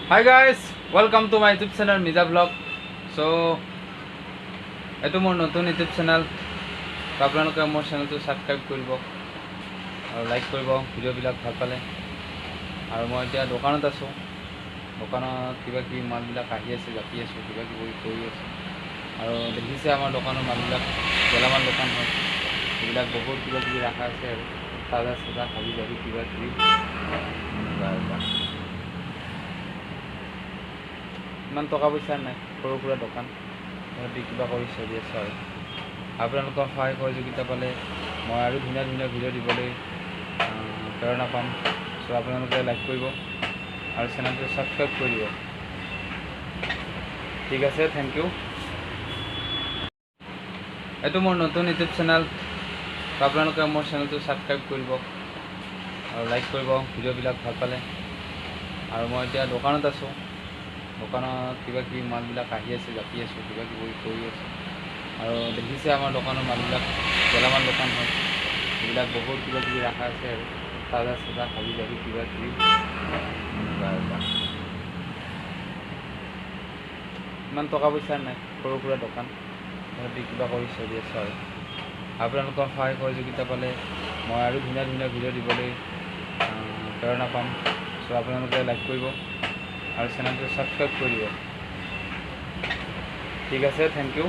Hi guys, welcome to my YouTube channel Miza Vlog. So, এটো মোৰ নতুন YouTube channel. আপোনালোকে মোৰ চেনেলটো সাবস্ক্ৰাইব কৰিব আৰু লাইক কৰিব ভিডিঅ'বিলাক ভাল পালে। আৰু মই এতিয়া দোকানত আছো। দোকানত কিবা কি মালবিলাক আহি আছে, জাপি আছো, কিবা কি কৰি আছো। আৰু দেখিছে আমাৰ দোকানৰ মালবিলাক গেলামাল দোকান হয়। এইবিলাক বহুত কিবা কি ৰাখা আছে আৰু তাজা সাজা হাবি জাবি কিবা কি ইমান টকা পইচা নাই, সৰু সুৰা দোকান সিহঁতে কিবা কৰি চলি আছে। আৰু আপোনালোকৰ সহায় সহযোগিতা পালে মই আৰু ধুনীয়া ধুনীয়া ভিডিঅ' দিবলৈ প্ৰেৰণা পাম। চ' আপোনালোকে লাইক কৰিব আৰু চেনেলটো ছাবস্ক্ৰাইব কৰিব। ঠিক আছে, থেংক ইউ। এইটো মোৰ নতুন ইউটিউব চেনেল। আপোনালোকে মোৰ চেনেলটো ছাবস্ক্ৰাইব কৰিব আৰু লাইক কৰিব ভিডিঅ'বিলাক ভাল পালে। আৰু মই এতিয়া দোকানত আছোঁ। দোকানত কিবা কিবি মালবিলাক আহি আছে, জাপি আছোঁ, কিবা কিবি কৰি আছোঁ। আৰু দেখিছে আমাৰ দোকানৰ মালবিলাক গেলামাল দোকান হয়। এইবিলাক বহুত কিবা কিবি ৰাখা আছে আৰু তাজা চাজা হাবি জাবি কিবা কিবি ইমান টকা পইচা নাই, সৰু সুৰা দোকান সিহঁতে কিবা কৰি চলি আছে। আৰু আপোনালোকৰ সহায় সহযোগিতা পালে মই আৰু ধুনীয়া ধুনীয়া ভিডিঅ' দিবলৈ প্ৰেৰণা পাম। চ' আপোনালোকে লাইক কৰিব আৰু চেনেলটো ছাবস্ক্ৰাইব কৰিব। ঠিক আছে, থেংক ইউ।